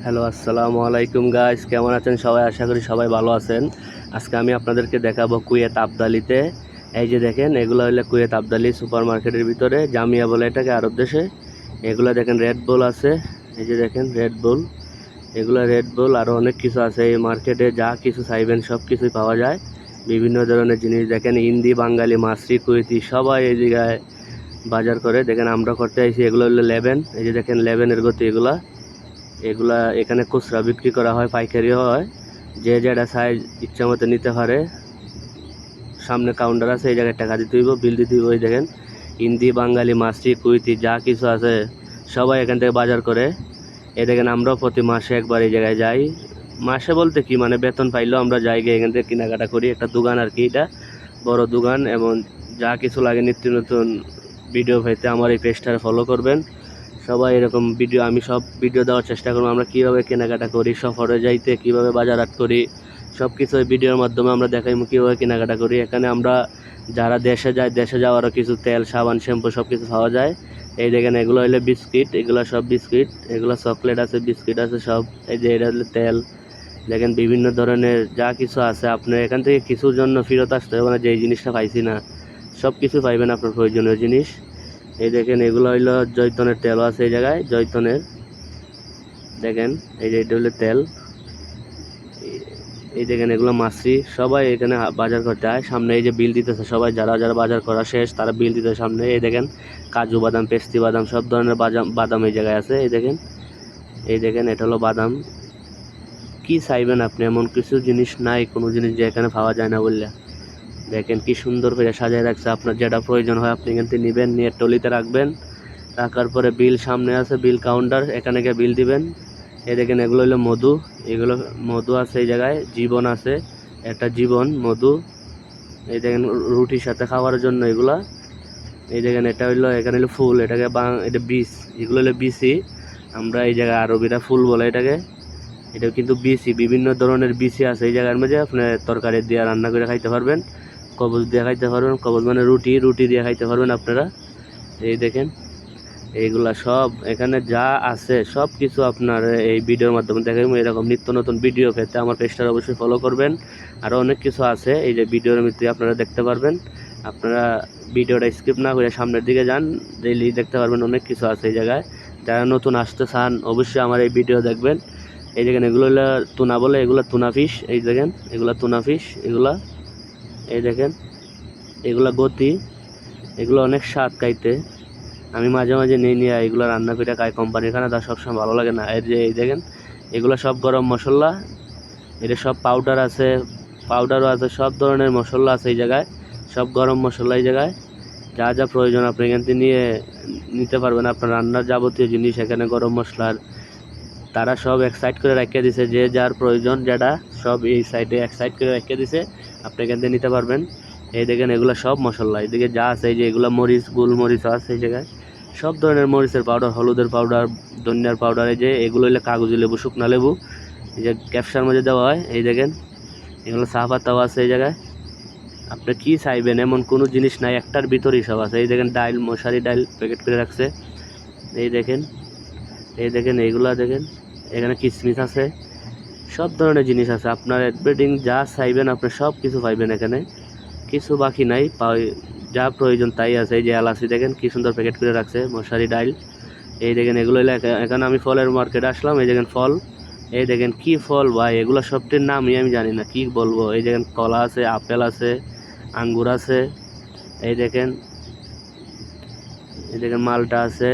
Hello, আসসালামু আলাইকুম guys, কেমন আছেন সবাই? আশা করি সবাই ভালো আছেন। আজকে আমি আপনাদেরকে দেখাবো কুয়েত আবদালিতে। এই যে দেখেন, এগুলো হলো কুয়েত আবদালি সুপার মার্কেটের ভিতরে, জামিয়া বলে এটাকে আরব দেশে। এগুলো দেখেন রেড বুল আছে, এই যে দেখেন রেড বুল, এগুলো রেড বুল আরও অনেক কিছু আছে। এই মার্কেটে যা কিছু চাইবেন সব কিছুই পাওয়া যায়। বিভিন্ন ধরনের জিনিস দেখেন, হিন্দি, বাঙালি, মাসরি, কুয়েতি সবাই এই জায়গায় বাজার করে। দেখেন আমরা করতে আইছি, এগুলো হলো লেবেন। এই যে দেখেন লেবেনের গতি, এগুলা এখানে খুচরা বিক্রি করা হয়, পাইকারিও হয়। যে যেটা সাইজ ইচ্ছা মতো নিতে পারে। সামনে কাউন্টার আছে, এই জায়গায় টাকা দিতে হইব, বিল দিতে হইব। ওই দেখেন হিন্দি, বাঙালি, মাসি, কুইতি যা কিছু আছে সবাই এখান থেকে বাজার করে। এই দেখেন আমরাও প্রতি মাসে একবার এই জায়গায় যাই। মাসে বলতে কি, মানে বেতন পাইলেও আমরা যাই গিয়ে এখান থেকে কেনাকাটা করি। একটা দোকান আর কি, এটা বড় দোকান। এবং যা কিছু লাগে নিত্য নতুন ভিডিও পাইতে আমার এই পেজটা ফলো করবেন সবাই। এরকম ভিডিও আমি সব ভিডিও দেওয়ার চেষ্টা করবো, আমরা কীভাবে কেনাকাটা করি, সফরে যাইতে কীভাবে বাজার হাট করি, সব কিছু এই ভিডিওর মাধ্যমে আমরা দেখাই কীভাবে কেনাকাটা করি। এখানে আমরা যারা দেশে যায়, দেশে যাওয়ারও কিছু তেল, সাবান, শ্যাম্পু সব কিছু পাওয়া যায়। এই দেখেন এগুলো হলো বিস্কিট, এগুলো সব বিস্কিট, এগুলো চকলেট আছে, বিস্কিট আছে সব। এই যে এটা হলো তেল। দেখেন বিভিন্ন ধরনের যা কিছু আছে, আপনার এখান থেকে কিছুর জন্য ফেরত আসতে হবে না। যে এই জিনিসটা পাইছি না, সব কিছু পাইবেন আপনার প্রয়োজনীয় জিনিস। এই দেখেন এগুলো হইলো জয়তনের তেলও আছে এই জায়গায়, জয়তনের। দেখেন এই যে এটা হলো তেল। এই দেখেন এগুলো মাছি, সবাই এখানে বাজার করতে হয়। সামনে এই যে বিল দিতেছে সবাই, যারা যারা বাজার করা শেষ তারা বিল দিতে সামনে। এই দেখেন কাজু বাদাম, পেস্তি বাদাম সব ধরনের বাদাম এই জায়গায় আছে। এই দেখেন এটা হলো বাদাম। কি চাইবেন আপনি, এমন কিছু জিনিস নাই, কোনো জিনিস যে এখানে পাওয়া যায় না বললে। দেখেন কি সুন্দর করে সাজিয়ে রাখছে। আপনার যেটা প্রয়োজন হয় আপনি এখান থেকে নেবেন, নিয়ে টলিতে রাখবেন। রাখার পরে বিল সামনে আছে, বিল কাউন্টার, এখানে গিয়ে বিল দিবেন। এই দেখেন এগুলো হলো মধু, এগুলো মধু আছে এই জায়গায়, জীবন আছে একটা জীবন মধু। এই দেখেন রুটির সাথে খাওয়ার জন্য এগুলা। এই দেখেন এটা হইলো, এখানে হলো ফুল, এটাকে এটা বীজ, এগুলো হলো বিসি। আমরা এই জায়গায় আরবিরা ফুল বলে এটাকে। এটা কিন্তু বিসি, বিভিন্ন ধরনের বিসি আছে এই জায়গার মধ্যে। আপনি তরকারি দিয়ে রান্না করে খাইতে পারবেন, কবজ দিয়ে খাইতে পারবেন। কবজ মানে রুটি দিয়ে খাইতে পারবেন আপনারা। এই দেখেন এইগুলা সব এখানে যা আছে সব কিছু আপনার এই ভিডিওর মাধ্যমে দেখাবো। এরকম নিত্য নতুন ভিডিও পেতে আমার পেজটা অবশ্যই ফলো করবেন। আরও অনেক কিছু আছে এই যে ভিডিওর মধ্যে আপনারা দেখতে পারবেন। আপনারা ভিডিওটা স্কিপ না করে সামনের দিকে যান, ডেইলি দেখতে পারবেন অনেক কিছু আছে এই জায়গায়। যারা নতুন আসতে চান অবশ্যই আমার এই ভিডিও দেখবেন। এই দেখেন এগুলো হলো তুনা বলে, এগুলো তুনা ফিশ। এই দেখেন এগুলো তুনা ফিশ, এগুলা এই দেখেন এগুলা গতি, এগুলো অনেক স্বাদ খাইতে। আমি মাঝে মাঝে নিয়ে এগুলো রান্না করে খাই। কোম্পানির খানা তার সবসময় ভালো লাগে না। এর যে এই দেখেন এগুলো সব গরম মশলা, এটা সব পাউডার আছে, পাউডারও আছে, সব ধরনের মশলা আছে এই জায়গায়, সব গরম মশলা এই জায়গায়। যা যা প্রয়োজন আপনি এখান থেকে নিতে পারবেন। আপনার রান্নার যাবতীয় জিনিস এখানে গরম মশলার তারা সব এক সাইড করে রেখে দিছে। যে যার প্রয়োজন যেটা সব এই সাইডে এক সাইড করে রেখে দিছে, আপনি এখান থেকে নিতে পারবেন। এই দেখেন এগুলো সব মশলা, এদিকে যা আছে এই যে এগুলো মরিচ, গোলমরিচ আছে এই জায়গায়, সব ধরনের মরিচের পাউডার, হলুদের পাউডার, ধনিয়ার পাউডার। এই যে এগুলো হলো কাগজি লেবু, শুকনা লেবু, এই যে ক্যাপসার মধ্যে দেওয়া হয়। এই দেখেন এগুলো চা পাতাও আছে এই জায়গায়। আপনি কি চাইবেন এমন কোনো জিনিস নাই, একটার ভিতরেই সব আছে। এই দেখেন ডাইল, মশারি ডাইল প্যাকেট করে রাখছে। এই দেখেন এইগুলা দেখেন, এখানে কিশমিশ আছে, সব ধরনের জিনিস আছে। আপনার এভরিথিং যা চাইবেন আপনি সব কিছু পাইবেন এখানে, কিছু বাকি নাই। যা প্রয়োজন তাই আছে। এই যে এলাচি দেখেন কি সুন্দর প্যাকেট করে রাখছে, মশারি ডাইল। এই দেখেন এগুলো হলো, এখানে আমি ফলের মার্কেটে আসলাম। এই দেখেন ফল, এই দেখেন কি ফল ভাই, এগুলো সবটির নামই আমি জানি না, কি বলবো। এই দেখেন কলা আছে, আপেল আছে, আঙ্গুর আছে। এই দেখেন মালটা আছে,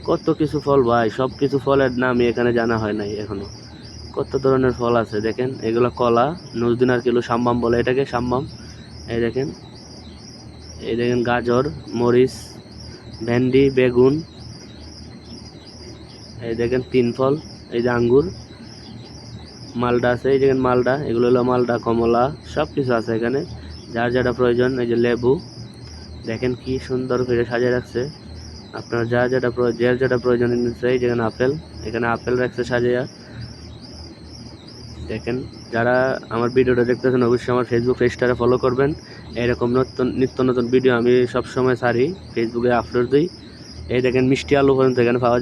কত কিছু ফল ভাই, সব কিছু ফলের নামই এখানে জানা হয় নাই এখনো। কত ধরনের ফল আছে দেখেন, এগুলো কলা, নজদিনার কিলো, সাম্বাম বলে এটাকে, সাম্বাম। এই দেখেন গাজর, মরিচ, ভেন্ডি, বেগুন। এই দেখেন তিন ফল, এই যে আঙ্গুর, মালটা আছে, এই দেখেন মালটা, এগুলো হলো মালটা, কমলা, সব কিছু আছে এখানে যার যেটা প্রয়োজন। এই যে লেবু, দেখেন কি সুন্দর করে সাজিয়ে রাখছে। আপনার যার যেটা প্রয়োজন নিচ্ছে। এই যেখানে আপেল, এখানে আপেল রাখছে সাজিয়ে। দেখেন যারা আমার ভিডিওটা দেখতেছেন অবশ্যই আমার ফেসবুক পেজটারে ফলো করবেন। এরকম নিত্য নতুন ভিডিও আমি সবসময় ছাড়ি, ফেসবুকে আপলোড দিই। এই দেখেন মিষ্টি আলু পর্যন্ত এখানে পাওয়া যায়।